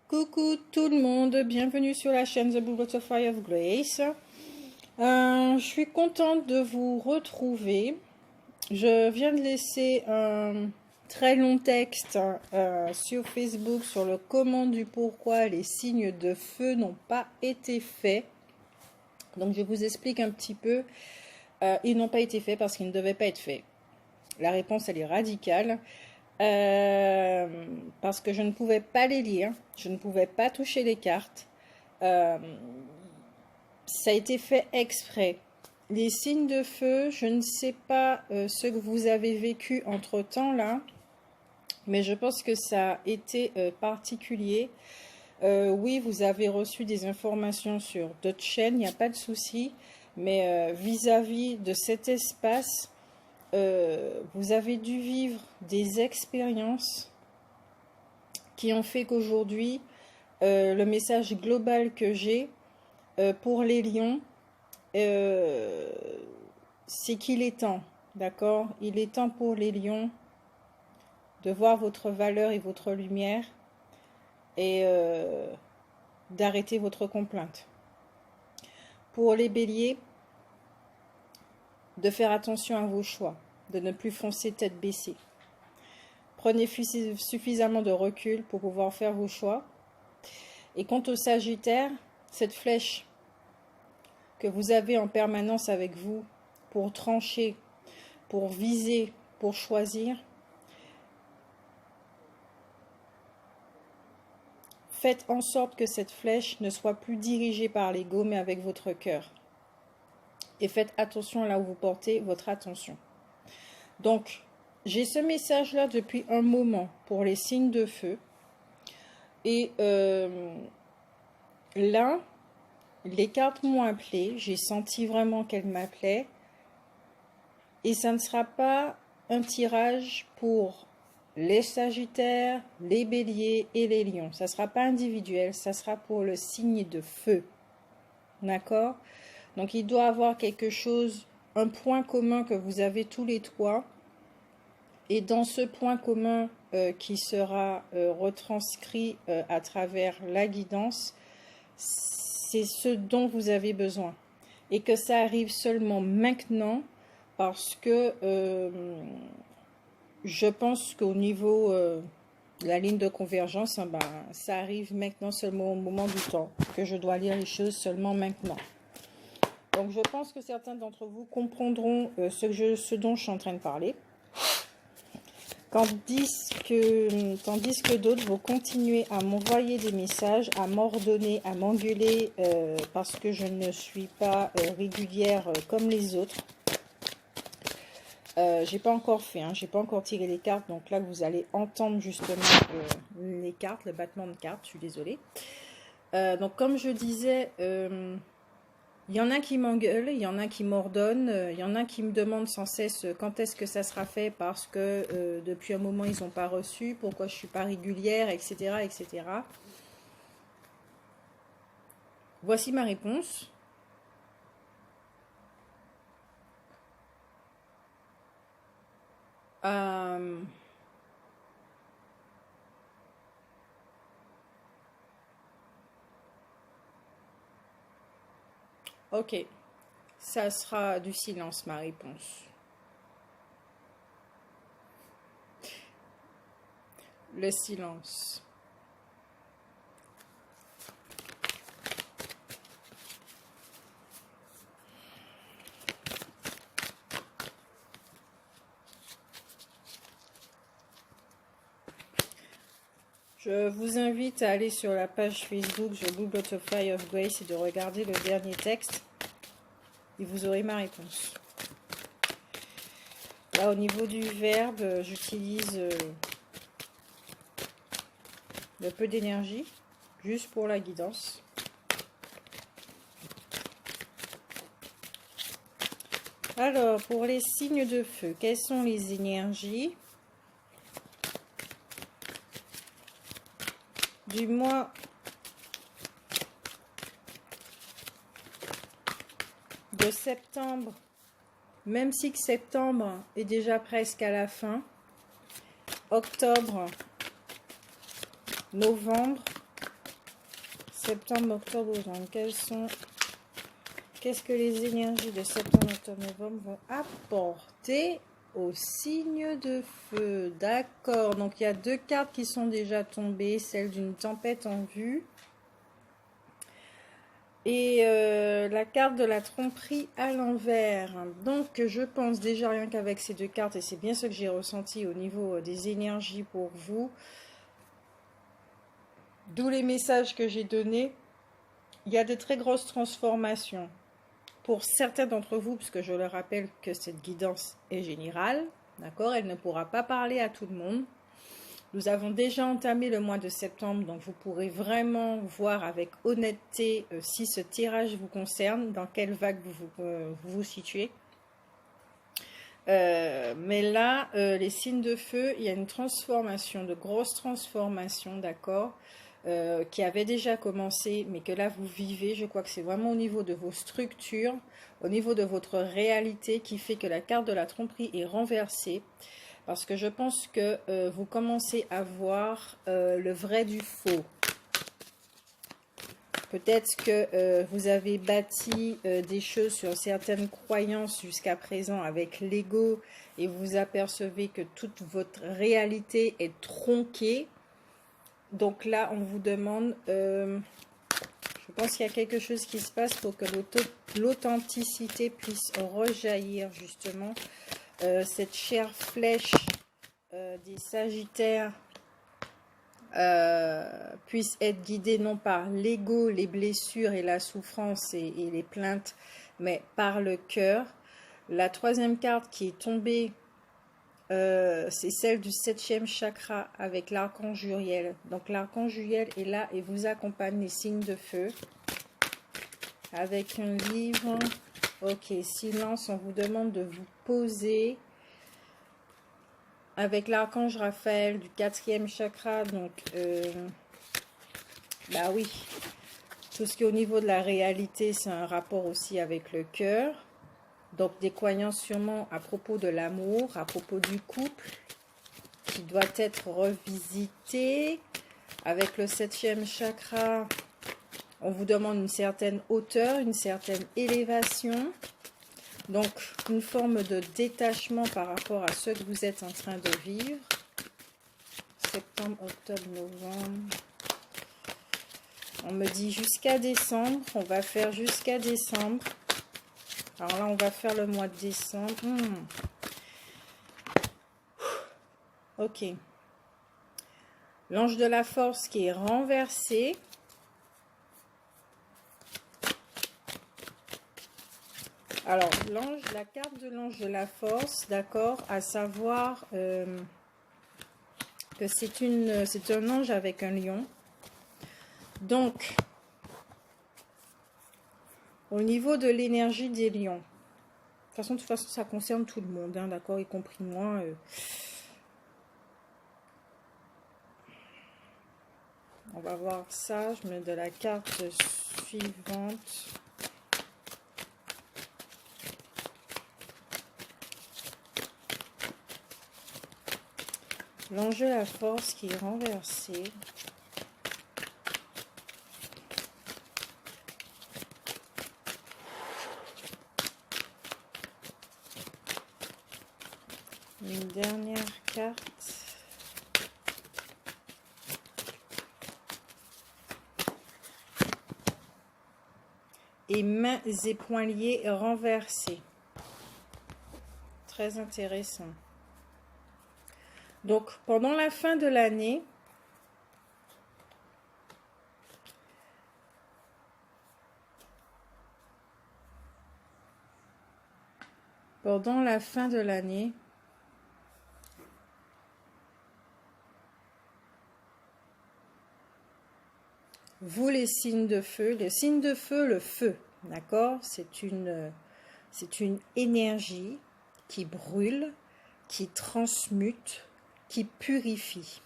Coucou tout le monde, bienvenue sur la chaîne The Blue Butterfly of Grace. Je suis contente de vous retrouver. Je viens de laisser un très long texte sur Facebook sur le comment du pourquoi les signes de feu n'ont pas été faits. Donc je vous explique un petit peu. Ils n'ont pas été faits parce qu'ils ne devaient pas être faits. La réponse elle est radicale. Parce que je ne pouvais pas les lire, je ne pouvais pas toucher les cartes. Ça a été fait exprès. Les signes de feu, je ne sais pas ce que vous avez vécu entre temps là, mais je pense que ça a été particulier. Oui, vous avez reçu des informations sur d'autres chaînes, il n'y a pas de souci, mais vis-à-vis de cet espace, vous avez dû vivre des expériences qui ont fait qu'aujourd'hui, le message global que j'ai pour les lions, c'est qu'il est temps, d'accord? Il est temps pour les lions de voir votre valeur et votre lumière et d'arrêter votre complainte. Pour les béliers, de faire attention à vos choix, de ne plus foncer tête baissée. Prenez suffisamment de recul pour pouvoir faire vos choix. Et quant au Sagittaire, cette flèche que vous avez en permanence avec vous pour trancher, pour viser, pour choisir, faites en sorte que cette flèche ne soit plus dirigée par l'ego mais avec votre cœur. Et faites attention là où vous portez votre attention. Donc, j'ai ce message-là depuis un moment pour les signes de feu. Et là, les cartes m'ont appelé. J'ai senti vraiment qu'elles m'appelaient. Et ça ne sera pas un tirage pour les Sagittaires, les Béliers et les Lions. Ça ne sera pas individuel, ça sera pour le signe de feu. D'accord ? Donc, il doit y avoir quelque chose, un point commun que vous avez tous les trois. Et dans ce point commun qui sera retranscrit à travers la guidance, c'est ce dont vous avez besoin. Et que ça arrive seulement maintenant parce que je pense qu'au niveau de la ligne de convergence, ça arrive maintenant seulement au moment du temps, que je dois lire les choses seulement maintenant. Donc, je pense que certains d'entre vous comprendront ce dont je suis en train de parler. Tandis que d'autres vont continuer à m'envoyer des messages, à m'ordonner, à m'engueuler parce que je ne suis pas régulière comme les autres. J'ai pas encore fait, j'ai pas encore tiré les cartes. Donc là, vous allez entendre justement les cartes, le battement de cartes. Je suis désolée. Donc comme je disais... il y en a qui m'engueulent, il y en a qui m'ordonnent, il y en a qui me demandent sans cesse quand est-ce que ça sera fait parce que depuis un moment ils n'ont pas reçu, pourquoi je ne suis pas régulière, etc., etc. Voici ma réponse. Ok, ça sera du silence ma réponse. Le silence. Je vous invite à aller sur la page Facebook The Blue Butterfly of Grace et de regarder le dernier texte. Et vous aurez ma réponse. Là, au niveau du verbe, j'utilise le peu d'énergie, juste pour la guidance. Alors, pour les signes de feu, quelles sont les énergies du mois de septembre, même si que septembre est déjà presque à la fin, octobre, novembre, septembre, octobre, novembre, qu'est-ce que les énergies de septembre, octobre, novembre vont apporter au signe de feu? D'accord, donc il y a 2 cartes qui sont déjà tombées, celle d'une tempête en vue et la carte de la tromperie à l'envers. Donc je pense déjà rien qu'avec ces 2 cartes, et c'est bien ce que j'ai ressenti au niveau des énergies pour vous, d'où les messages que j'ai donnés, il y a de très grosses transformations. Pour certains d'entre vous, puisque je le rappelle que cette guidance est générale, d'accord, elle ne pourra pas parler à tout le monde. Nous avons déjà entamé le mois de septembre, donc vous pourrez vraiment voir avec honnêteté si ce tirage vous concerne, dans quelle vague vous situez. Mais là, les signes de feu, il y a une transformation, de grosses transformations, d'accord, qui avait déjà commencé, mais que là vous vivez. Je crois que c'est vraiment au niveau de vos structures, au niveau de votre réalité, qui fait que la carte de la tromperie est renversée. Parce que je pense que vous commencez à voir le vrai du faux. Peut-être que vous avez bâti des choses sur certaines croyances jusqu'à présent avec l'ego, et vous vous apercevez que toute votre réalité est tronquée. Donc là, on vous demande, je pense qu'il y a quelque chose qui se passe pour que l'authenticité puisse rejaillir justement. Cette chère flèche des Sagittaires puisse être guidée non par l'ego, les blessures et la souffrance et les plaintes, mais par le cœur. La 3e carte qui est tombée, c'est celle du 7e chakra avec l'archange Uriel. Donc l'archange Uriel est là et vous accompagne les signes de feu avec un livre. Ok, silence, on vous demande de vous poser. Avec l'archange Raphaël du 4e chakra, donc bah oui, tout ce qui est au niveau de la réalité, c'est un rapport aussi avec le cœur. Donc des croyances sûrement à propos de l'amour, à propos du couple, qui doit être revisité. Avec le 7e chakra, on vous demande une certaine hauteur, une certaine élévation. Donc, une forme de détachement par rapport à ce que vous êtes en train de vivre. Septembre, octobre, novembre. On me dit jusqu'à décembre. On va faire jusqu'à décembre. Alors là, on va faire le mois de décembre. Ok. L'ange de la force qui est renversé. Alors, la carte de l'ange de la force, d'accord, à savoir que c'est un ange avec un lion. Donc, au niveau de l'énergie des lions, de toute façon, ça concerne tout le monde, hein, d'accord, y compris moi. On va voir ça, je mets de la carte suivante. L'ange de la force qui est renversé. Une dernière carte. Et mains et poings liés renversés. Très intéressant. Donc, pendant la fin de l'année, vous les signes de feu, le feu, d'accord, c'est une énergie qui brûle, qui transmute, qui purifie,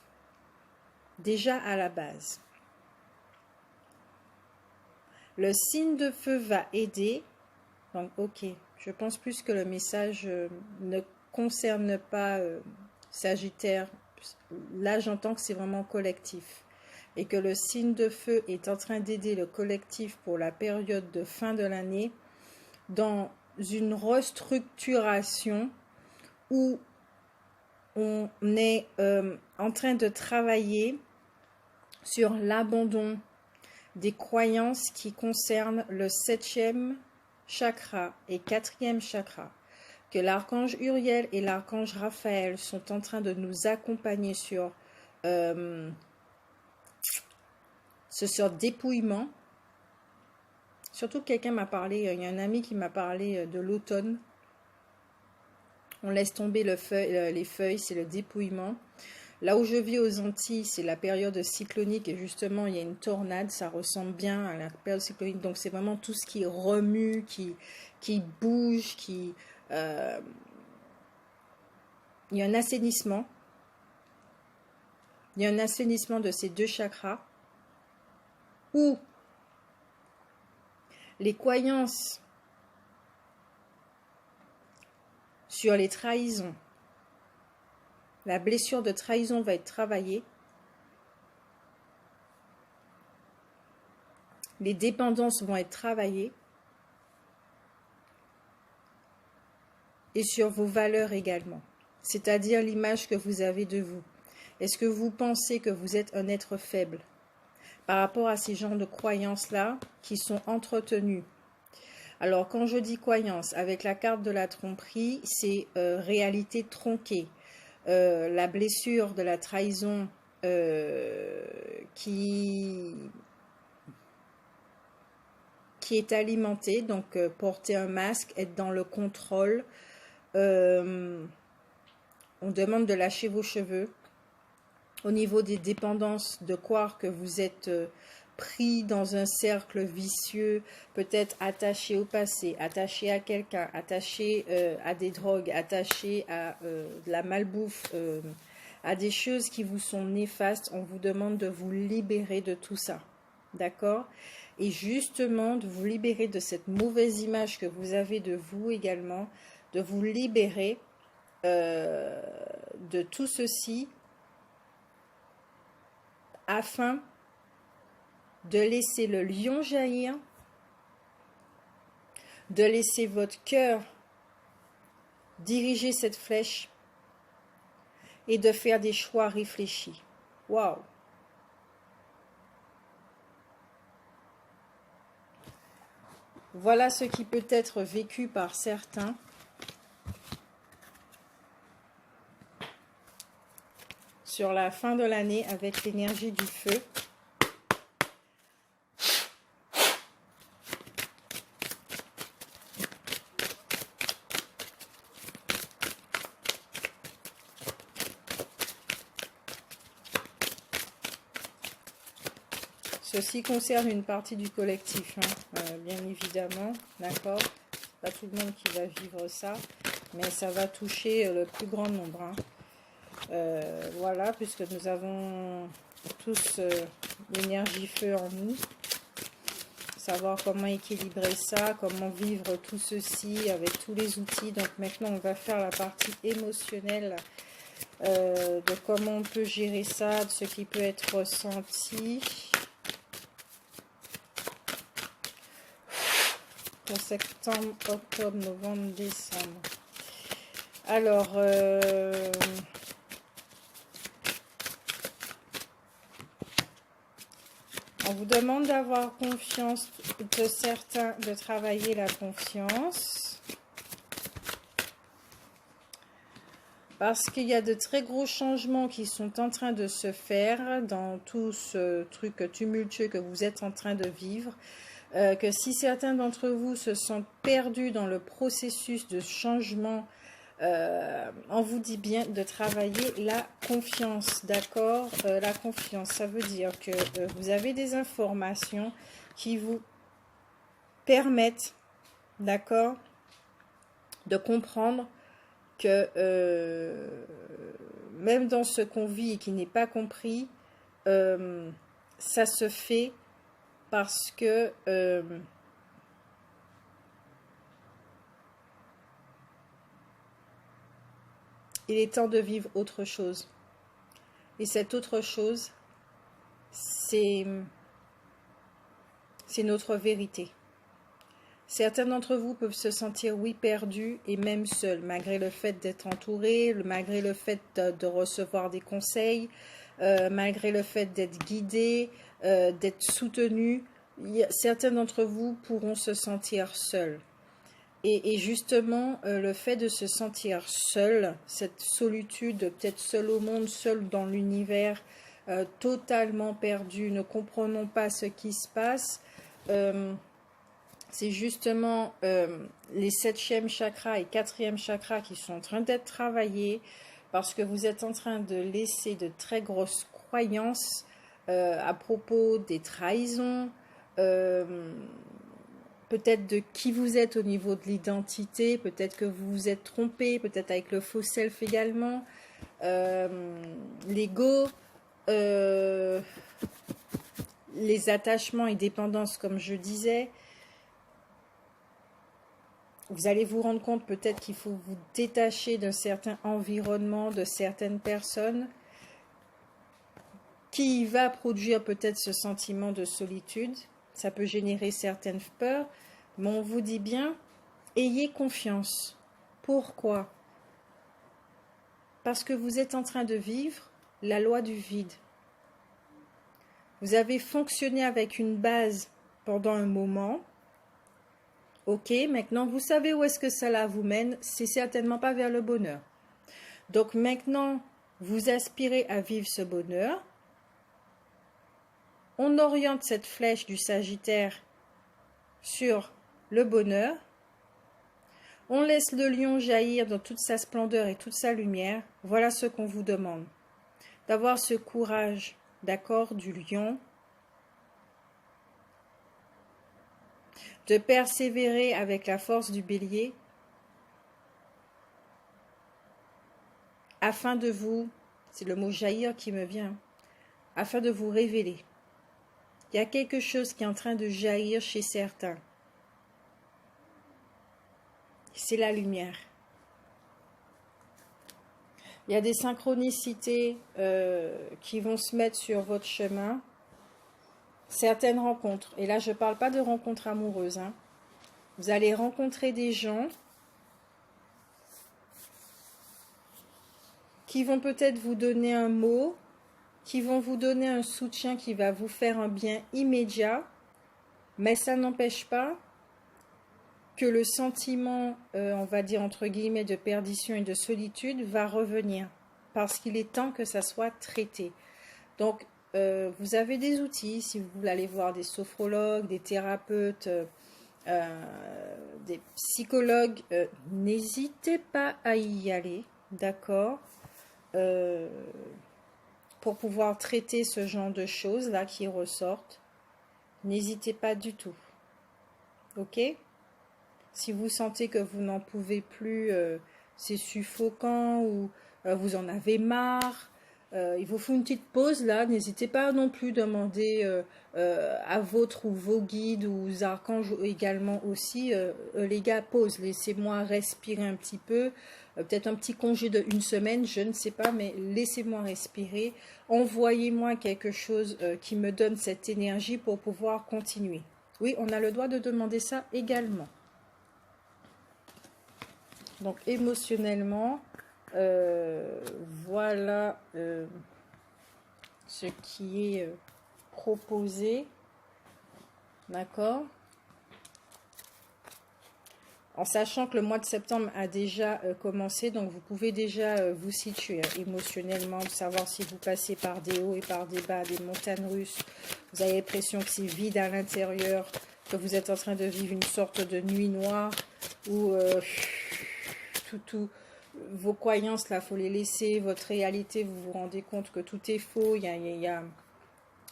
déjà à la base. Le signe de feu va aider Donc, ok. Je pense plus que le message ne concerne pas Sagittaire. Là, j'entends que c'est vraiment collectif. Et que le signe de feu est en train d'aider le collectif pour la période de fin de l'année dans une restructuration où on est en train de travailler sur l'abandon des croyances qui concernent le 7e chakra et 4e chakra, que l'archange Uriel et l'archange Raphaël sont en train de nous accompagner sur ce dépouillement. Surtout quelqu'un m'a parlé, il y a un ami qui m'a parlé de l'automne. On laisse tomber les feuilles, c'est le dépouillement. Là où je vis aux Antilles, c'est la période cyclonique et justement il y a une tornade, ça ressemble bien à la période cyclonique. Donc c'est vraiment tout ce qui remue, qui bouge, il y a un assainissement. Il y a un assainissement de ces deux chakras où les croyances sur les trahisons, la blessure de trahison va être travaillée. Les dépendances vont être travaillées. Et sur vos valeurs également. C'est-à-dire l'image que vous avez de vous. Est-ce que vous pensez que vous êtes un être faible par rapport à ces genres de croyances-là qui sont entretenues? Alors, quand je dis croyance, avec la carte de la tromperie, c'est réalité tronquée. La blessure de la trahison qui est alimentée, donc porter un masque, être dans le contrôle. On demande de lâcher vos cheveux. Au niveau des dépendances, de croire que vous êtes pris dans un cercle vicieux, peut-être attaché au passé, attaché à quelqu'un, attaché à des drogues, attaché à de la malbouffe, à des choses qui vous sont néfastes. On vous demande de vous libérer de tout ça. D'accord? Et justement, de vous libérer de cette mauvaise image que vous avez de vous également, de vous libérer de tout ceci afin de laisser le lion jaillir, de laisser votre cœur diriger cette flèche et de faire des choix réfléchis. Waouh! Voilà ce qui peut être vécu par certains. Sur la fin de l'année avec l'énergie du feu. Ceci concerne une partie du collectif, hein, bien évidemment, d'accord? Pas tout le monde qui va vivre ça, mais ça va toucher le plus grand nombre, hein. Voilà, puisque nous avons tous l'énergie feu en nous. Savoir comment équilibrer ça, comment vivre tout ceci avec tous les outils. Donc maintenant, on va faire la partie émotionnelle de comment on peut gérer ça, de ce qui peut être ressenti. Pour septembre, octobre, novembre, décembre. Alors, on vous demande d'avoir confiance, de certains, de travailler la confiance. Parce qu'il y a de très gros changements qui sont en train de se faire dans tout ce truc tumultueux que vous êtes en train de vivre. Que si certains d'entre vous se sentent perdus dans le processus de changement, on vous dit bien de travailler la confiance, d'accord? La confiance, ça veut dire que vous avez des informations qui vous permettent, d'accord, de comprendre que même dans ce qu'on vit et qui n'est pas compris, ça se fait parce que il est temps de vivre autre chose. Et cette autre chose, c'est notre vérité. Certains d'entre vous peuvent se sentir, oui, perdus et même seuls, malgré le fait d'être entourés, malgré le fait de recevoir des conseils, malgré le fait d'être guidés, d'être soutenus. Certains d'entre vous pourront se sentir seuls. Et justement, le fait de se sentir seul, cette solitude, peut-être seul au monde, seul dans l'univers, totalement perdu, ne comprenons pas ce qui se passe, c'est justement les 7e chakras et 4e chakras qui sont en train d'être travaillés parce que vous êtes en train de laisser de très grosses croyances à propos des trahisons, peut-être de qui vous êtes au niveau de l'identité, peut-être que vous vous êtes trompé, peut-être avec le faux self également, l'ego, les attachements et dépendances comme je disais. Vous allez vous rendre compte peut-être qu'il faut vous détacher d'un certain environnement, de certaines personnes, qui va produire peut-être ce sentiment de solitude. Ça peut générer certaines peurs, mais on vous dit bien, ayez confiance. Pourquoi? Parce que vous êtes en train de vivre la loi du vide. Vous avez fonctionné avec une base pendant un moment. Ok, maintenant vous savez où est-ce que cela vous mène, c'est certainement pas vers le bonheur. Donc maintenant, vous aspirez à vivre ce bonheur. On oriente cette flèche du Sagittaire sur le bonheur. On laisse le lion jaillir dans toute sa splendeur et toute sa lumière. Voilà ce qu'on vous demande. D'avoir ce courage, d'accord, du lion. De persévérer avec la force du bélier. Afin de vous, c'est le mot jaillir qui me vient, afin de vous révéler. Il y a quelque chose qui est en train de jaillir chez certains. C'est la lumière. Il y a des synchronicités qui vont se mettre sur votre chemin. Certaines rencontres. Et là, je ne parle pas de rencontres amoureuses. Hein. Vous allez rencontrer des gens qui vont peut-être vous donner un mot, qui vont vous donner un soutien qui va vous faire un bien immédiat, mais ça n'empêche pas que le sentiment, on va dire entre guillemets, de perdition et de solitude va revenir, parce qu'il est temps que ça soit traité. Donc, vous avez des outils, si vous voulez aller voir des sophrologues, des thérapeutes, des psychologues, n'hésitez pas à y aller, d'accord, pour pouvoir traiter ce genre de choses là qui ressortent. N'hésitez pas du tout, ok? Si vous sentez que vous n'en pouvez plus, c'est suffocant ou vous en avez marre, il vous faut une petite pause là. N'hésitez pas non plus à demander à votre ou vos guides ou aux archanges également aussi, les gars, pause, laissez-moi respirer un petit peu, peut-être un petit congé de 1 semaine, je ne sais pas, mais laissez-moi respirer, envoyez-moi quelque chose qui me donne cette énergie pour pouvoir continuer. Oui, on a le droit de demander ça également. Donc émotionnellement, voilà ce qui est proposé, d'accord? En sachant que le mois de septembre a déjà commencé, donc vous pouvez déjà vous situer émotionnellement, savoir si vous passez par des hauts et par des bas, des montagnes russes, vous avez l'impression que c'est vide à l'intérieur, que vous êtes en train de vivre une sorte de nuit noire, où tout vos croyances, là, il faut les laisser, votre réalité, vous vous rendez compte que tout est faux,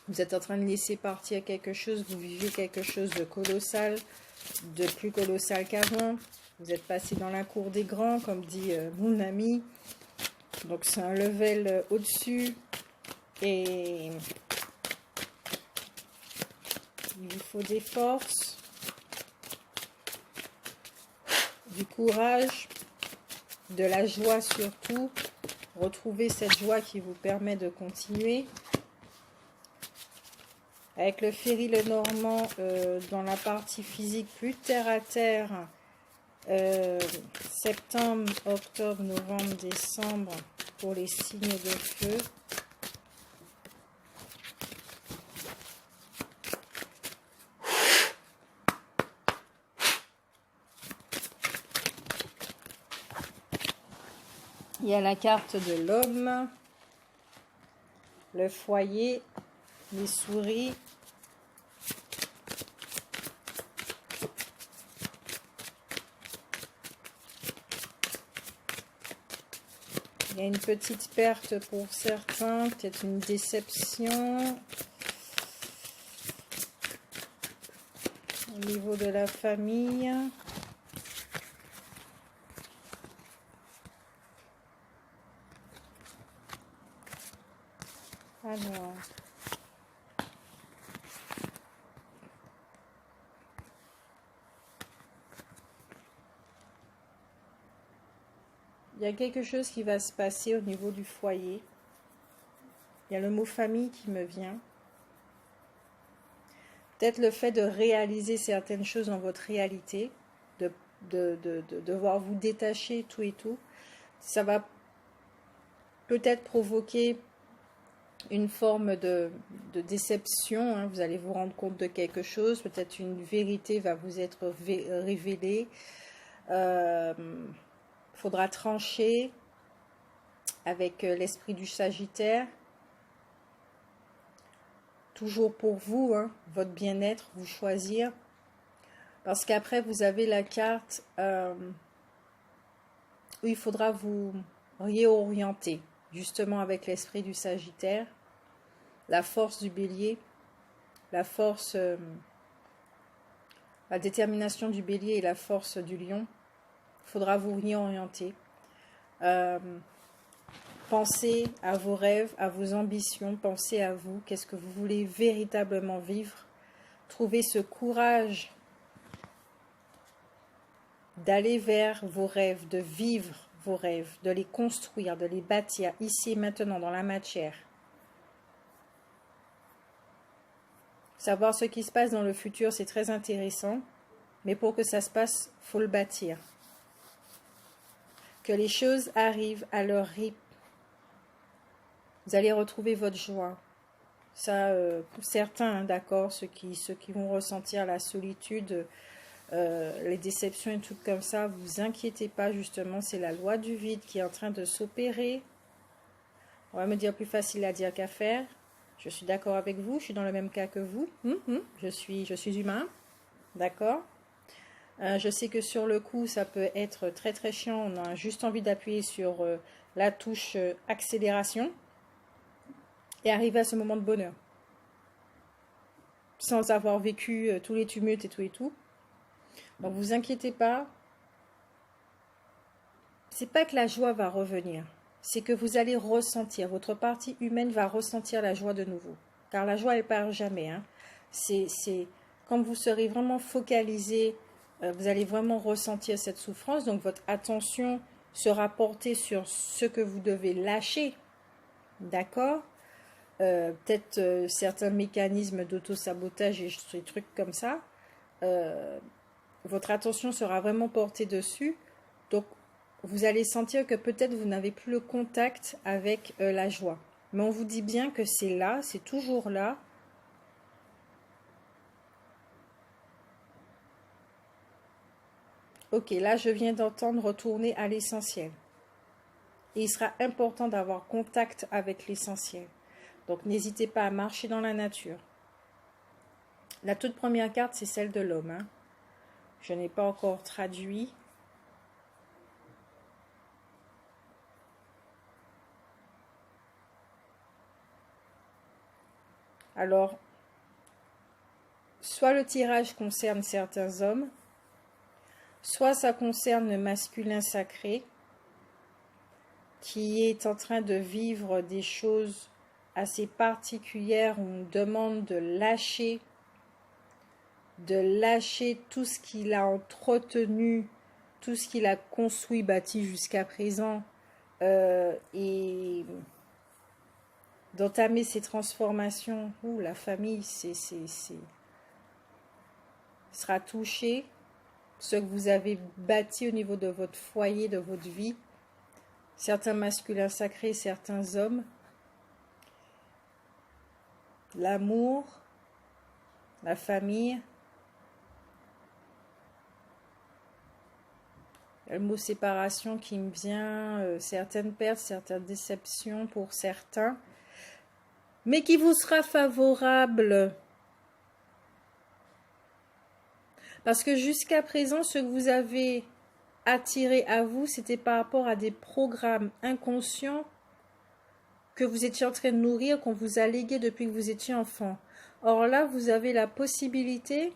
vous êtes en train de laisser partir quelque chose, vous vivez quelque chose de colossal, de plus colossal qu'avant, vous êtes passé dans la cour des grands, comme dit mon ami, donc c'est un level au-dessus, et il vous faut des forces, du courage, de la joie surtout. Retrouvez cette joie qui vous permet de continuer. Avec le Ferry Lenormand dans la partie physique plus terre à terre, septembre, octobre, novembre, décembre pour les signes de feu. Il y a la carte de l'homme, le foyer, les souris. Il y a une petite perte pour certains, peut-être une déception. Au niveau de la famille. Alors. Il y a quelque chose qui va se passer au niveau du foyer. Il y a le mot famille qui me vient. Peut-être le fait de réaliser certaines choses dans votre réalité, de devoir vous détacher tout et tout. Ça va peut-être provoquer une forme de déception. Hein. Vous allez vous rendre compte de quelque chose. Peut-être une vérité va vous être révélée. Faudra trancher avec l'esprit du Sagittaire. Toujours pour vous, hein, votre bien-être, vous choisir. Parce qu'après, vous avez la carte où il faudra vous réorienter, justement avec l'esprit du Sagittaire, la force du Bélier, la force, la détermination du Bélier et la force du Lion. Il faudra vous réorienter. Pensez à vos rêves, à vos ambitions, pensez à vous, qu'est-ce que vous voulez véritablement vivre. Trouvez ce courage d'aller vers vos rêves, de vivre vos rêves, de les construire, de les bâtir ici et maintenant dans la matière. Savoir ce qui se passe dans le futur, c'est très intéressant, mais pour que ça se passe, il faut le bâtir. Que les choses arrivent à leur rythme. Vous allez retrouver votre joie. Ça, pour certains, hein, d'accord, ceux qui vont ressentir la solitude, les déceptions et tout comme ça, vous inquiétez pas, justement, c'est la loi du vide qui est en train de s'opérer. On va me dire plus facile à dire qu'à faire. Je suis d'accord avec vous, je suis dans le même cas que vous. Je suis humain, d'accord. Je sais que sur le coup, ça peut être très très chiant. On a juste envie d'appuyer sur la touche accélération et arriver à ce moment de bonheur. Sans avoir vécu tous les tumultes et tout et tout. Donc vous inquiétez pas. C'est pas que la joie va revenir. C'est que vous allez ressentir. Votre partie humaine va ressentir la joie de nouveau. Car la joie, elle part jamais. Hein. C'est quand vous serez vraiment focalisé, vous allez vraiment ressentir cette souffrance. Donc votre attention sera portée sur ce que vous devez lâcher. D'accord ? Peut-être certains mécanismes d'auto-sabotage et des trucs comme ça. Votre attention sera vraiment portée dessus. Donc, vous allez sentir que peut-être vous n'avez plus le contact avec la joie. Mais on vous dit bien que c'est là, c'est toujours là. Ok, là, je viens d'entendre retourner à l'essentiel. Et il sera important d'avoir contact avec l'essentiel. Donc, n'hésitez pas à marcher dans la nature. La toute première carte, c'est celle de l'homme. Hein. Je n'ai pas encore traduit. Alors, soit le tirage concerne certains hommes, soit ça concerne le masculin sacré, qui est en train de vivre des choses assez particulières où on demande de lâcher tout ce qu'il a entretenu, tout ce qu'il a construit, bâti jusqu'à présent, et d'entamer ces transformations où la famille sera touchée, ce que vous avez bâti au niveau de votre foyer, de votre vie, certains masculins sacrés, certains hommes, l'amour, la famille. Le mot séparation qui me vient, certaines pertes, certaines déceptions pour certains, mais qui vous sera favorable. Parce que jusqu'à présent, ce que vous avez attiré à vous, c'était par rapport à des programmes inconscients que vous étiez en train de nourrir, qu'on vous a légués depuis que vous étiez enfant. Or là, vous avez la possibilité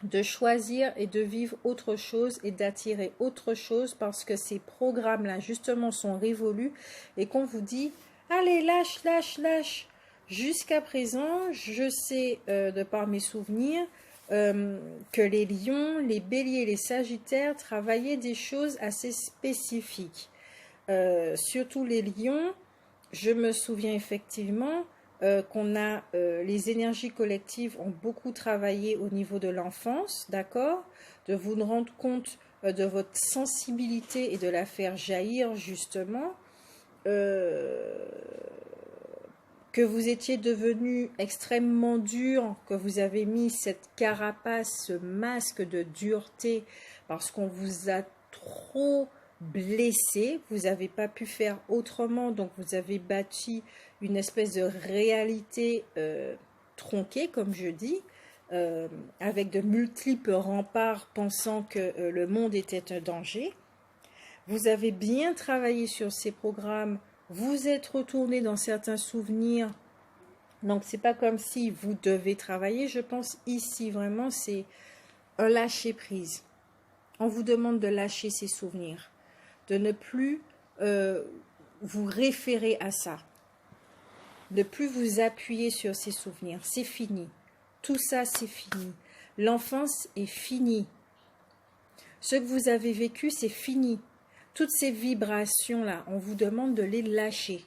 de choisir et de vivre autre chose et d'attirer autre chose parce que ces programmes-là, justement, sont révolus et qu'on vous dit « Allez, lâche, lâche, lâche ». Jusqu'à présent, je sais, de par mes souvenirs, que les lions, les béliers, les sagittaires travaillaient des choses assez spécifiques. Surtout les lions, je me souviens effectivement qu'on a, les énergies collectives ont beaucoup travaillé au niveau de l'enfance, d'accord? De vous rendre compte de votre sensibilité et de la faire jaillir justement. Que vous étiez devenu extrêmement dur, que vous avez mis cette carapace, ce masque de dureté parce qu'on vous a trop blessé, vous n'avez pas pu faire autrement, donc vous avez bâti une espèce de réalité tronquée, comme je dis, avec de multiples remparts pensant que le monde était un danger. Vous avez bien travaillé sur ces programmes, vous êtes retourné dans certains souvenirs, donc c'est pas comme si vous devez travailler. Je pense ici vraiment c'est un lâcher prise. On vous demande de lâcher ces souvenirs, de ne plus vous référer à ça, de plus vous appuyer sur ces souvenirs. C'est fini, tout ça c'est fini. L'enfance est finie. Ce que vous avez vécu c'est fini. Toutes ces vibrations-là, on vous demande de les lâcher.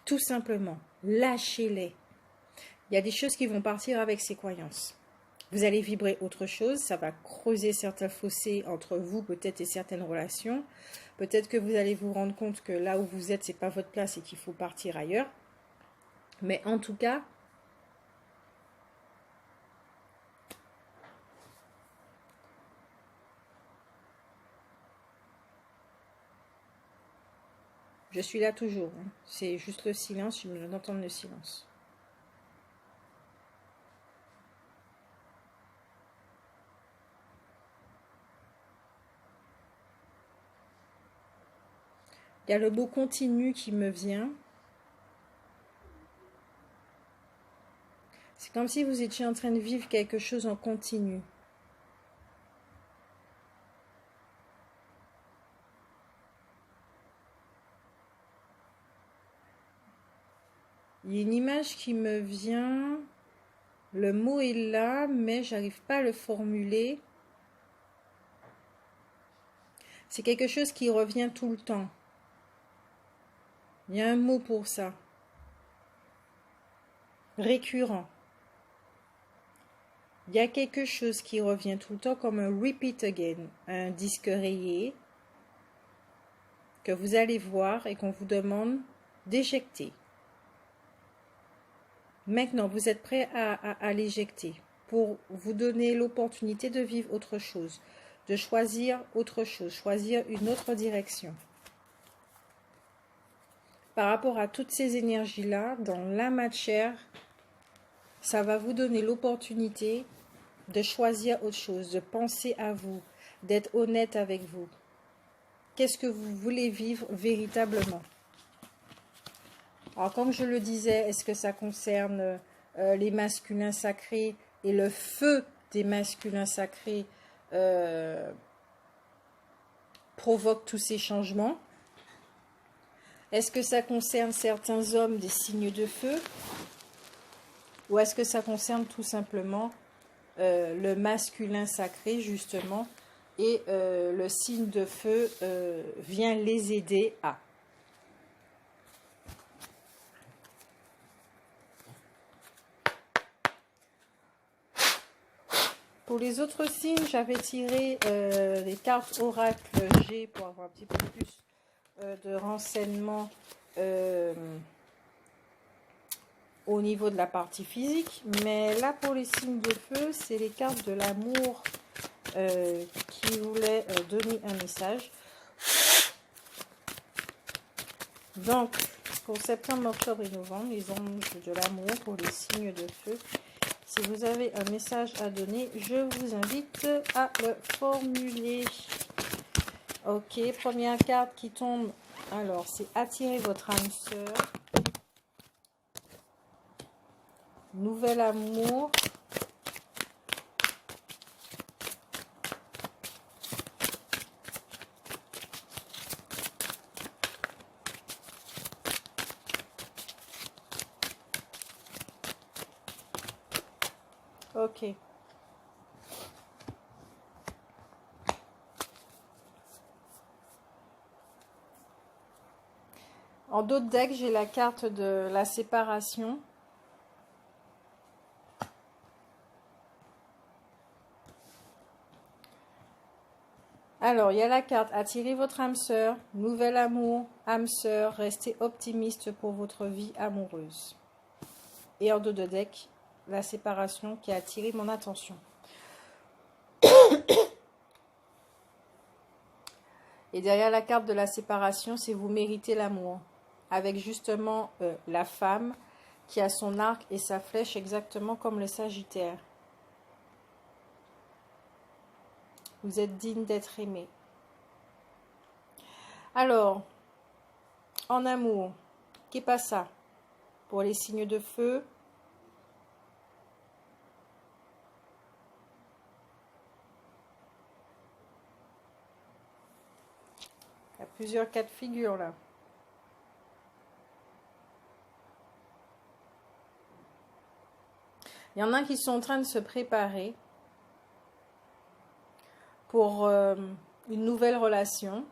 Tout simplement, lâchez-les. Il y a des choses qui vont partir avec ces croyances. Vous allez vibrer autre chose, ça va creuser certains fossés entre vous peut-être et certaines relations. Peut-être que vous allez vous rendre compte que là où vous êtes, ce n'est pas votre place et qu'il faut partir ailleurs. Mais en tout cas, je suis là toujours. Hein. C'est juste le silence, je me d'entendre le silence. Il y a le mot continu qui me vient. C'est comme si vous étiez en train de vivre quelque chose en continu. Il y a une image qui me vient. Le mot est là, mais j'arrive pas à le formuler. C'est quelque chose qui revient tout le temps. Il y a un mot pour ça. Récurrent. Il y a quelque chose qui revient tout le temps comme un repeat again, un disque rayé que vous allez voir et qu'on vous demande d'éjecter. Maintenant, vous êtes prêt à l'éjecter pour vous donner l'opportunité de vivre autre chose, de choisir autre chose, choisir une autre direction. Par rapport à toutes ces énergies-là, dans la matière, ça va vous donner l'opportunité de choisir autre chose, de penser à vous, d'être honnête avec vous. Qu'est-ce que vous voulez vivre véritablement? Alors, comme je le disais, est-ce que ça concerne les masculins sacrés et le feu des masculins sacrés provoque tous ces changements? Est-ce que ça concerne certains hommes des signes de feu? Ou est-ce que ça concerne tout simplement le masculin sacré, justement, et le signe de feu vient les aider à. Pour les autres signes, j'avais tiré les cartes oracle G pour avoir un petit peu plus de renseignements au niveau de la partie physique. Mais là, pour les signes de feu, c'est les cartes de l'amour qui voulaient donner un message. Donc, pour septembre, octobre et novembre, les anges de l'amour pour les signes de feu. Si vous avez un message à donner, je vous invite à le formuler. Ok, première carte qui tombe. Alors, c'est attirer votre âme sœur. Nouvel amour. Ok. En d'autres decks, j'ai la carte de la séparation. Alors, il y a la carte attirer votre âme sœur, nouvel amour, âme sœur, restez optimiste pour votre vie amoureuse. Et en dos de deck, la séparation qui a attiré mon attention. Et derrière la carte de la séparation, c'est vous méritez l'amour. Avec justement la femme qui a son arc et sa flèche exactement comme le Sagittaire. Vous êtes digne d'être aimé. Alors, en amour, qu'est pas ça? Pour les signes de feu, il y a plusieurs cas de figure là. Il y en a qui sont en train de se préparer pour une nouvelle relation.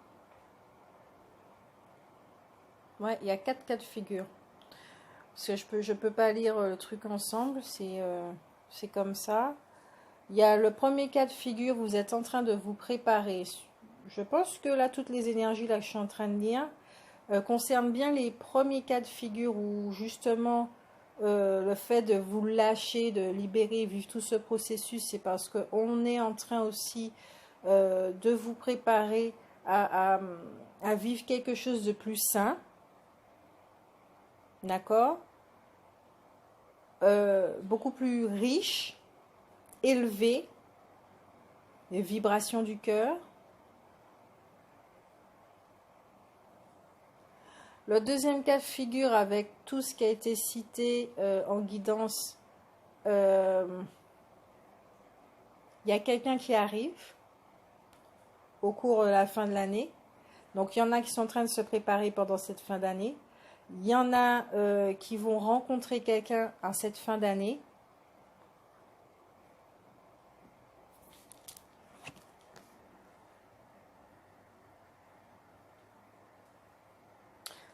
Ouais, il y a 4 cas de figure. Parce que je peux pas lire le truc ensemble, c'est comme ça. Il y a le premier cas de figure, vous êtes en train de vous préparer. Je pense que là, toutes les énergies là, que je suis en train de lire concernent bien les premiers cas de figure où justement le fait de vous lâcher, de libérer, vivre tout ce processus, c'est parce qu'on est en train aussi de vous préparer à vivre quelque chose de plus sain. D'accord, beaucoup plus riche, élevé, les vibrations du cœur. Le deuxième cas de figure avec tout ce qui a été cité en guidance, il y a quelqu'un qui arrive au cours de la fin de l'année. Donc il y en a qui sont en train de se préparer pendant cette fin d'année. Il y en a qui vont rencontrer quelqu'un à cette fin d'année.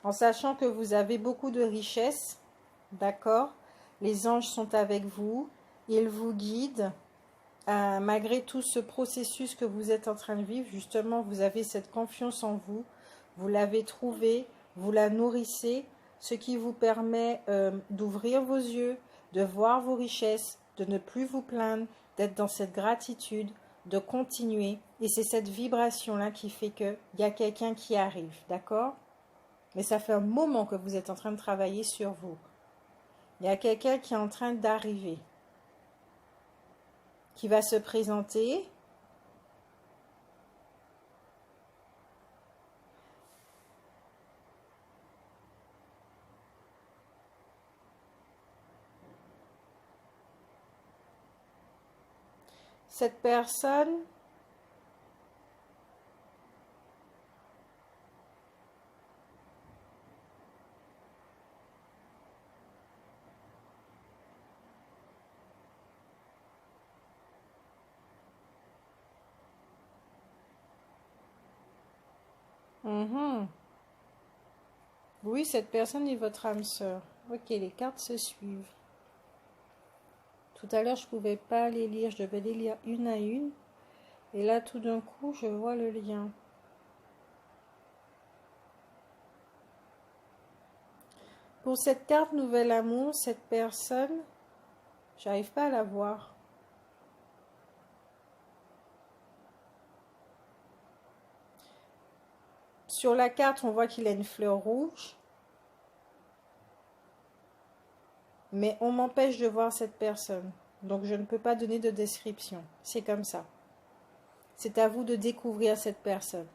En sachant que vous avez beaucoup de richesses, d'accord? Les anges sont avec vous, ils vous guident. Malgré tout ce processus que vous êtes en train de vivre, justement, vous avez cette confiance en vous, vous l'avez trouvée, vous la nourrissez, ce qui vous permet d'ouvrir vos yeux, de voir vos richesses, de ne plus vous plaindre, d'être dans cette gratitude, de continuer. Et c'est cette vibration-là qui fait qu'il y a quelqu'un qui arrive, d'accord? Mais ça fait un moment que vous êtes en train de travailler sur vous. Il y a quelqu'un qui est en train d'arriver, qui va se présenter. Cette personne Mhm. Oui, cette personne est votre âme sœur. Ok, les cartes se suivent. Tout à l'heure, je ne pouvais pas les lire, je devais les lire une à une. Et là, tout d'un coup, je vois le lien. Pour cette carte Nouvel Amour, cette personne, j'arrive pas à la voir. Sur la carte, on voit qu'il a une fleur rouge. Mais on m'empêche de voir cette personne. Donc je ne peux pas donner de description. C'est comme ça. C'est à vous de découvrir cette personne.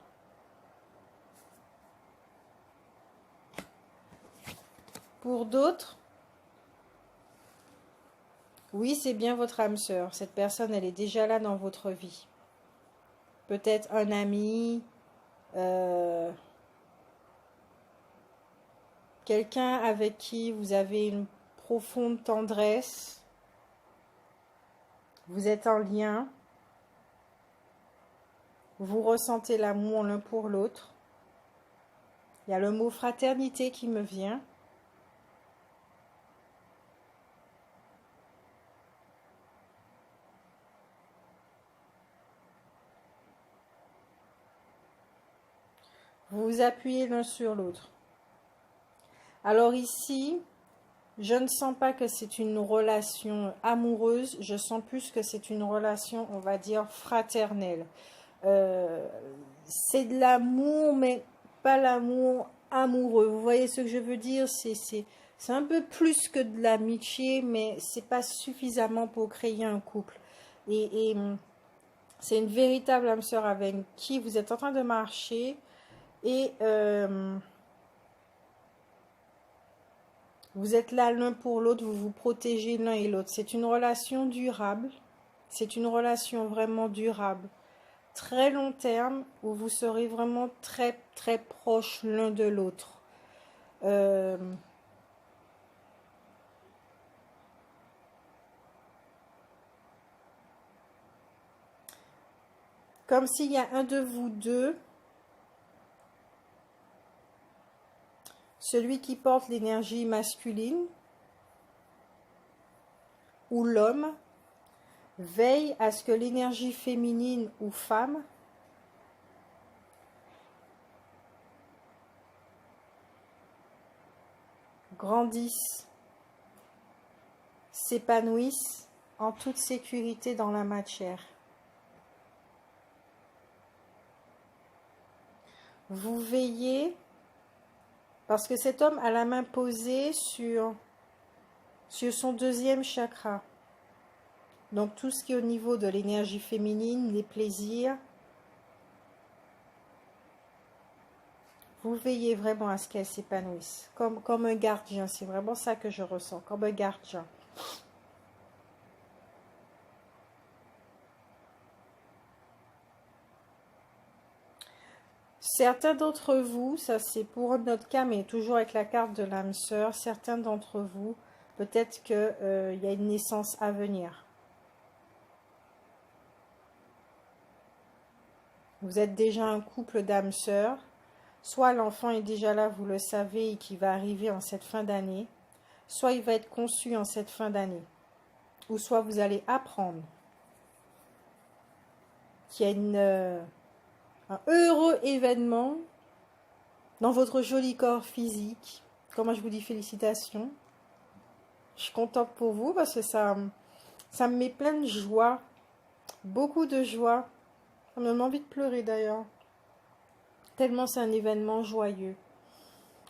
Pour d'autres, oui, c'est bien votre âme sœur. Cette personne, elle est déjà là dans votre vie. Peut-être un ami, quelqu'un avec qui vous avez une profonde tendresse. Vous êtes en lien. Vous ressentez l'amour l'un pour l'autre. Il y a le mot fraternité qui me vient. Vous vous appuyez l'un sur l'autre. Alors ici, je ne sens pas que c'est une relation amoureuse, je sens plus que c'est une relation, on va dire, fraternelle. C'est de l'amour, mais pas l'amour amoureux. Vous voyez ce que je veux dire? C'est un peu plus que de l'amitié, mais c'est pas suffisamment pour créer un couple. Et c'est une véritable âme sœur avec qui vous êtes en train de marcher. Et vous êtes là l'un pour l'autre, vous vous protégez l'un et l'autre. C'est une relation durable. C'est une relation vraiment durable. Très long terme, où vous serez vraiment très, très proches l'un de l'autre. Comme s'il y a un de vous deux, celui qui porte l'énergie masculine, ou l'homme, veille à ce que l'énergie féminine ou femme grandisse, s'épanouisse en toute sécurité dans la matière. Vous veillez, parce que cet homme a la main posée sur son deuxième chakra. Donc tout ce qui est au niveau de l'énergie féminine, les plaisirs, vous veillez vraiment à ce qu'elle s'épanouisse. Comme un gardien, c'est vraiment ça que je ressens, comme un gardien. Certains d'entre vous, ça c'est pour notre cas, mais toujours avec la carte de l'âme sœur, certains d'entre vous, peut-être qu'il y a une naissance à venir. Vous êtes déjà un couple d'âmes sœurs, soit l'enfant est déjà là, vous le savez, et qui va arriver en cette fin d'année, soit il va être conçu en cette fin d'année, ou soit vous allez apprendre qu'il y a un heureux événement dans votre joli corps physique. Comment je vous dis félicitations. Je suis contente pour vous parce que ça me met plein de joie, beaucoup de joie. Ça me donne envie de pleurer d'ailleurs, tellement c'est un événement joyeux.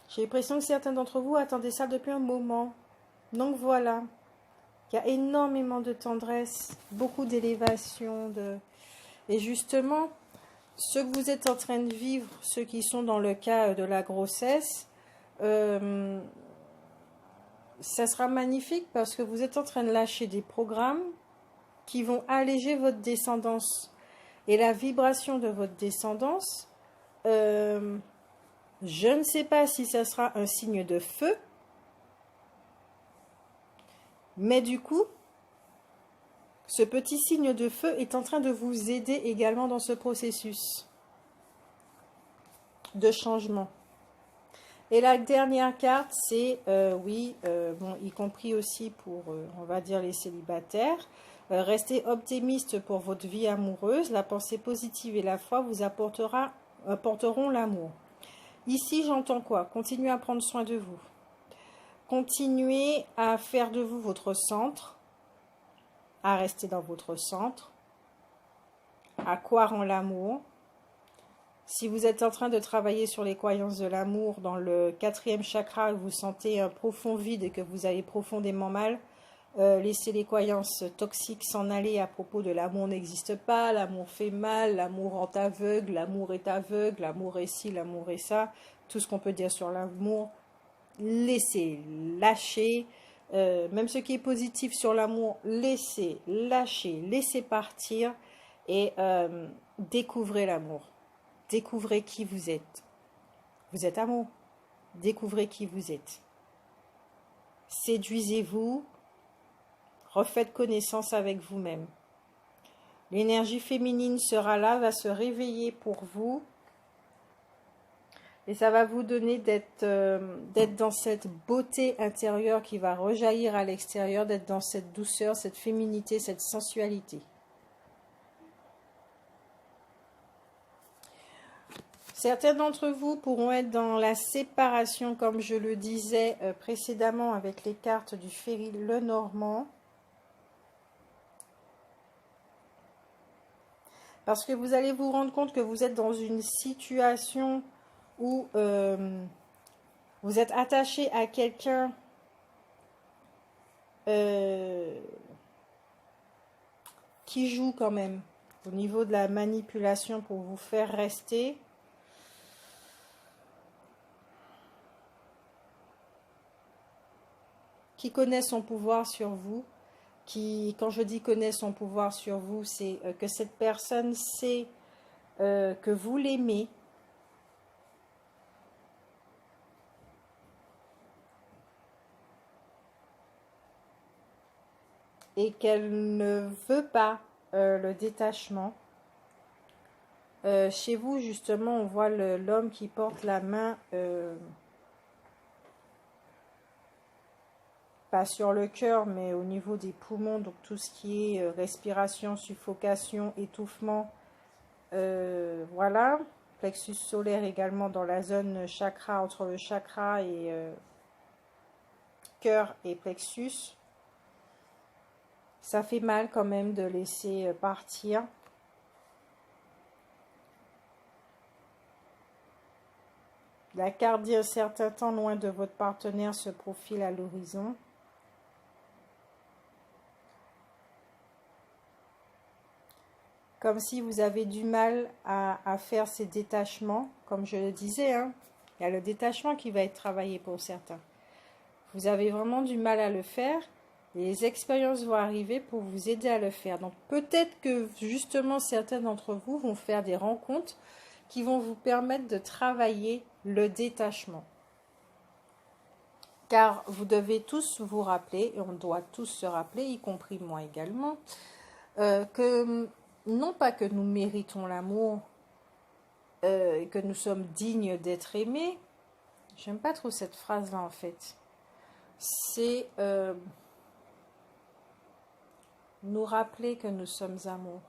J'ai l'impression que certains d'entre vous attendaient ça depuis un moment. Donc voilà, il y a énormément de tendresse, beaucoup d'élévation. Et justement, ce que vous êtes en train de vivre, ceux qui sont dans le cas de la grossesse, ça sera magnifique parce que vous êtes en train de lâcher des programmes qui vont alléger votre descendance. Et la vibration de votre descendance, je ne sais pas si ça sera un signe de feu, mais du coup, ce petit signe de feu est en train de vous aider également dans ce processus. de changement. Et la dernière carte, c'est, bon, y compris aussi pour, on va dire, les célibataires. Restez optimiste pour votre vie amoureuse. La pensée positive et la foi vous apporteront l'amour. Ici, j'entends quoi? Continuez à prendre soin de vous. Continuez à faire de vous votre centre, à rester dans votre centre, à croire en l'amour. Si vous êtes en train de travailler sur les croyances de l'amour dans le 4e chakra, vous sentez un profond vide et que vous avez profondément mal, laissez les croyances toxiques s'en aller à propos de l'amour n'existe pas, l'amour fait mal, l'amour rend aveugle, l'amour est ci, l'amour est ça, tout ce qu'on peut dire sur l'amour, laissez, lâchez, même ce qui est positif sur l'amour, laissez, lâchez, laissez partir et découvrez l'amour. Découvrez qui vous êtes. Vous êtes amour. Découvrez qui vous êtes. Séduisez-vous. Refaites connaissance avec vous-même. L'énergie féminine sera là, va se réveiller pour vous. Et ça va vous donner d'être dans cette beauté intérieure qui va rejaillir à l'extérieur, d'être dans cette douceur, cette féminité, cette sensualité. Certains d'entre vous pourront être dans la séparation, comme je le disais précédemment avec les cartes du Ferry Lenormand. Parce que vous allez vous rendre compte que vous êtes dans une situation où vous êtes attaché à quelqu'un qui joue quand même au niveau de la manipulation pour vous faire rester. Qui connaît son pouvoir sur vous, quand je dis connaît son pouvoir sur vous, c'est que cette personne sait que vous l'aimez, et qu'elle ne veut pas le détachement. Chez vous, justement, on voit l'homme qui porte la main pas sur le cœur, mais au niveau des poumons, donc tout ce qui est respiration, suffocation, étouffement, voilà. Plexus solaire également dans la zone chakra, entre le chakra et cœur et plexus. Ça fait mal quand même de laisser partir. La carte dit un certain temps loin de votre partenaire se profile à l'horizon. Comme si vous avez du mal à faire ces détachements, comme je le disais, hein. Il y a le détachement qui va être travaillé pour certains. Vous avez vraiment du mal à le faire. Les expériences vont arriver pour vous aider à le faire. Donc peut-être que justement certains d'entre vous vont faire des rencontres qui vont vous permettre de travailler le détachement. Car vous devez tous vous rappeler, et on doit tous se rappeler, y compris moi également, que non pas que nous méritons l'amour, que nous sommes dignes d'être aimés. J'aime pas trop cette phrase-là en fait. C'est nous rappeler que nous sommes amour.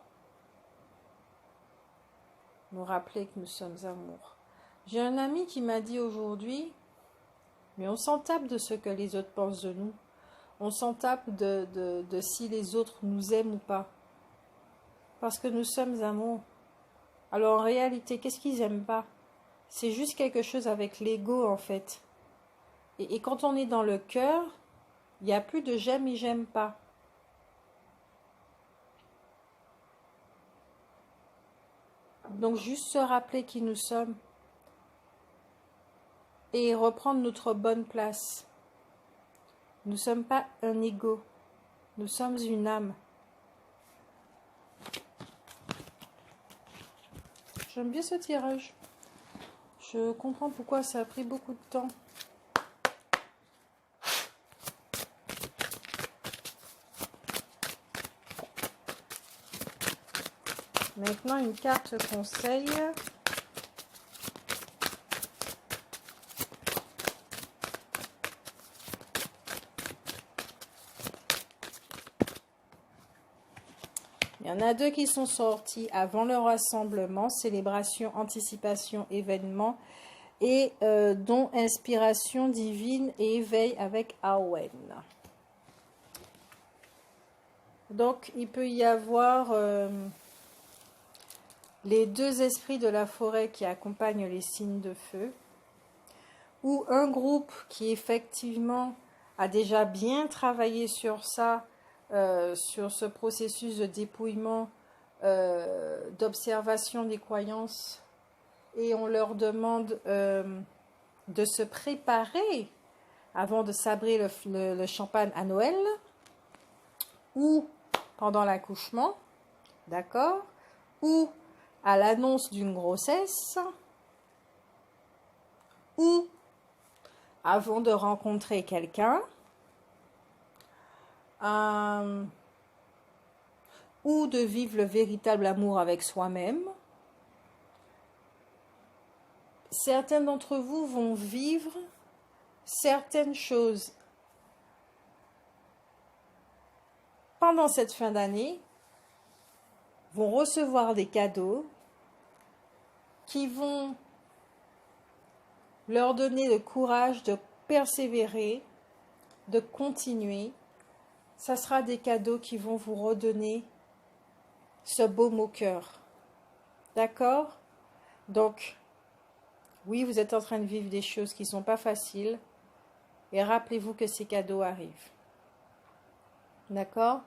Nous rappeler que nous sommes amour. J'ai un ami qui m'a dit aujourd'hui, mais on s'en tape de ce que les autres pensent de nous. On s'en tape de si les autres nous aiment ou pas. Parce que nous sommes amour. Alors en réalité, qu'est-ce qu'ils n'aiment pas? C'est juste quelque chose avec l'ego en fait. Et quand on est dans le cœur, il n'y a plus de j'aime et j'aime pas. Donc juste se rappeler qui nous sommes. Et reprendre notre bonne place. Nous ne sommes pas un ego. Nous sommes une âme. J'aime bien ce tirage. Je comprends pourquoi ça a pris beaucoup de temps. Maintenant, une carte conseil. en a deux qui sont sortis avant le rassemblement, célébration, anticipation, événement, et dont inspiration divine et éveil avec Awen. Donc, il peut y avoir les deux esprits de la forêt qui accompagnent les signes de feu, ou un groupe qui effectivement a déjà bien travaillé sur ça, sur ce processus de dépouillement, d'observation des croyances, et on leur demande de se préparer avant de sabrer le champagne à Noël, ou pendant l'accouchement, d'accord, ou à l'annonce d'une grossesse, ou avant de rencontrer quelqu'un, ou de vivre le véritable amour avec soi-même. Certains d'entre vous vont vivre certaines choses pendant cette fin d'année, vont recevoir des cadeaux qui vont leur donner le courage de persévérer, de continuer. Ça sera des cadeaux qui vont vous redonner ce baume au cœur. D'accord? Donc, oui, vous êtes en train de vivre des choses qui ne sont pas faciles. Et rappelez-vous que ces cadeaux arrivent. D'accord?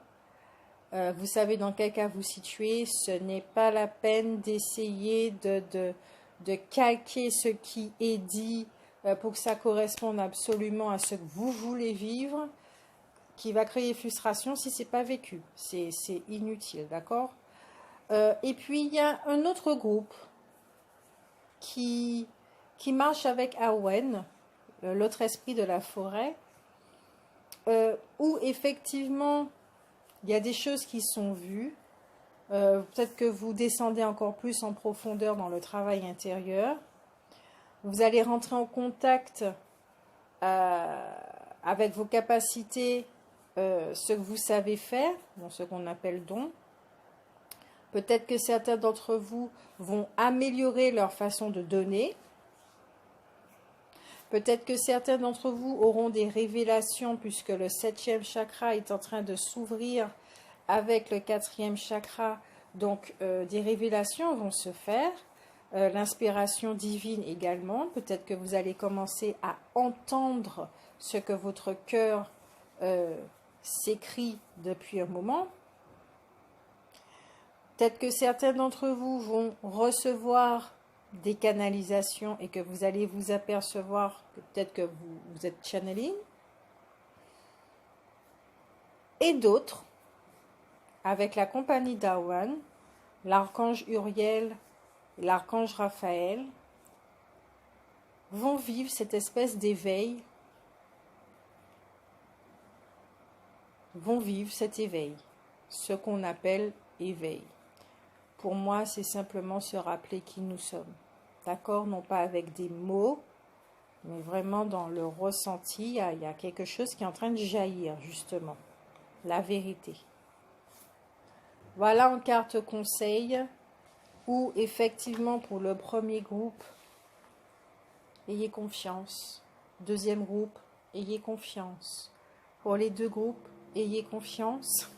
Vous savez dans quel cas vous situez. Ce n'est pas la peine d'essayer de calquer ce qui est dit pour que ça corresponde absolument à ce que vous voulez vivre, qui va créer frustration si ce n'est pas vécu. C'est inutile, d'accord? Et puis, il y a un autre groupe qui marche avec Awen, l'autre esprit de la forêt, où effectivement, il y a des choses qui sont vues. Peut-être que vous descendez encore plus en profondeur dans le travail intérieur. Vous allez rentrer en contact avec vos capacités, ce que vous savez faire, bon, ce qu'on appelle dons. Peut-être que certains d'entre vous vont améliorer leur façon de donner. Peut-être que certains d'entre vous auront des révélations puisque le 7e chakra est en train de s'ouvrir avec le 4e chakra. Donc, des révélations vont se faire. L'inspiration divine également. Peut-être que vous allez commencer à entendre ce que votre cœur s'écrit depuis un moment. Peut-être que certains d'entre vous vont recevoir des canalisations et que vous allez vous apercevoir que peut-être que vous êtes channeling. Et d'autres, avec la compagnie d'Awen, l'archange Uriel et l'archange Raphaël, vont vivre cette espèce d'éveil, vont vivre cet éveil, ce qu'on appelle éveil. Pour moi, c'est simplement se rappeler qui nous sommes. D'accord? Non pas avec des mots, mais vraiment dans le ressenti, il y a quelque chose qui est en train de jaillir, justement. La vérité. Voilà en carte conseil, où effectivement, pour le premier groupe, ayez confiance. Deuxième groupe, ayez confiance. Pour les deux groupes, ayez confiance.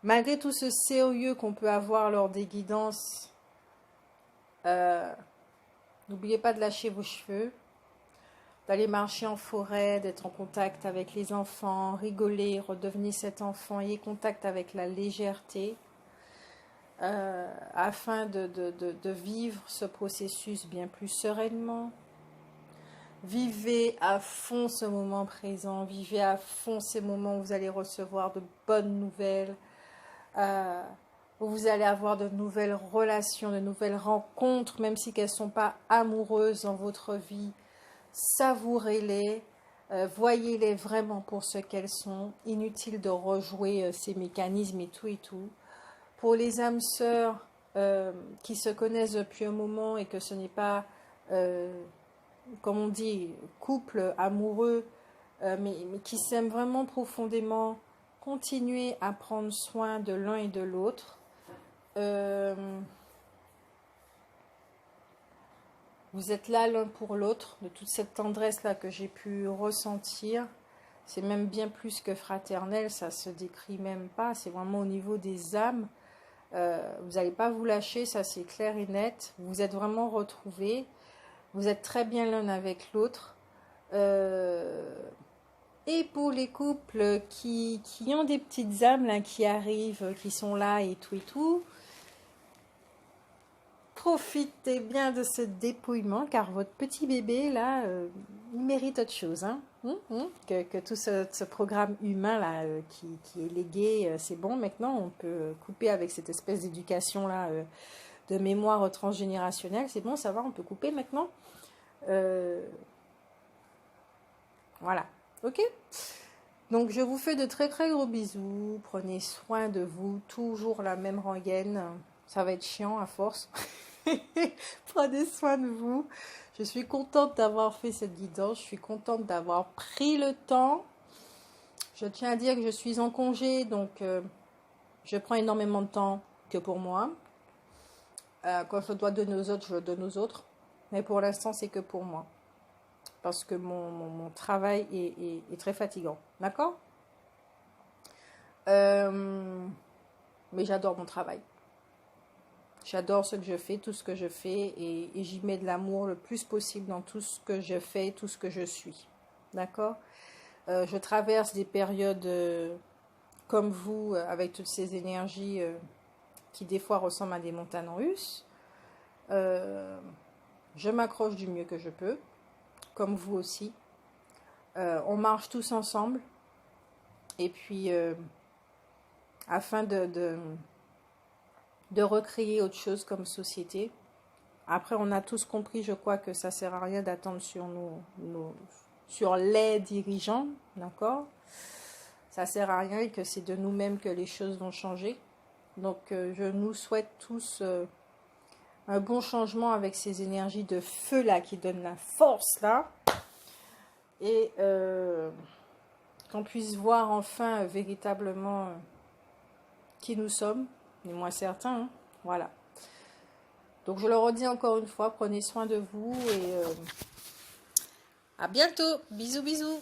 Malgré tout ce sérieux qu'on peut avoir lors des guidances, n'oubliez pas de lâcher vos cheveux, d'aller marcher en forêt, d'être en contact avec les enfants, rigoler, redevenir cet enfant, ayez contact avec la légèreté, afin de vivre ce processus bien plus sereinement. Vivez à fond ce moment présent, vivez à fond ces moments où vous allez recevoir de bonnes nouvelles, où vous allez avoir de nouvelles relations, de nouvelles rencontres, même si elles ne sont pas amoureuses dans votre vie. Savourez-les, voyez-les vraiment pour ce qu'elles sont. Inutile de rejouer ces mécanismes et tout. Pour les âmes sœurs qui se connaissent depuis un moment et que ce n'est pas, comme on dit, couple amoureux, mais qui s'aiment vraiment profondément, continuer à prendre soin de l'un et de l'autre. Vous êtes là l'un pour l'autre, de toute cette tendresse-là que j'ai pu ressentir. C'est même bien plus que fraternel, ça se décrit même pas. C'est vraiment au niveau des âmes. Vous n'allez pas vous lâcher, ça c'est clair et net. Vous êtes vraiment retrouvés. Vous êtes très bien l'un avec l'autre. Et pour les couples qui ont des petites âmes là, qui arrivent, qui sont là et tout, profitez bien de ce dépouillement car votre petit bébé là, il mérite autre chose. Hein, que tout ce programme humain là qui est légué, c'est bon. Maintenant, on peut couper avec cette espèce d'éducation là de mémoire transgénérationnelle. C'est bon, ça va, on peut couper maintenant. Voilà, ok. Donc, je vous fais de très très gros bisous. Prenez soin de vous. Toujours la même rengaine. Ça va être chiant à force. Prenez soin de vous. Je suis contente d'avoir fait cette guidance. Je suis contente d'avoir pris le temps. Je tiens à dire que je suis en congé. Donc, je prends énormément de temps que pour moi. Quand je dois donner aux autres, je le donne aux autres. Mais pour l'instant, c'est que pour moi. Parce que mon travail est très fatigant. D'accord? Mais j'adore mon travail. J'adore ce que je fais, tout ce que je fais. Et j'y mets de l'amour le plus possible dans tout ce que je fais, tout ce que je suis. D'accord? Je traverse des périodes comme vous, avec toutes ces énergies qui des fois ressemblent à des montagnes russes. Je m'accroche du mieux que je peux. Comme vous aussi. On marche tous ensemble. Et puis, afin de recréer autre chose comme société. Après, on a tous compris, je crois, que ça ne sert à rien d'attendre sur les dirigeants. D'accord? Ça ne sert à rien et que c'est de nous-mêmes que les choses vont changer. Donc, je nous souhaite tous un bon changement avec ces énergies de feu là qui donnent la force là. Et qu'on puisse voir enfin véritablement qui nous sommes, et moins certains, hein, voilà. Donc je le redis encore une fois, prenez soin de vous et à bientôt, bisous bisous.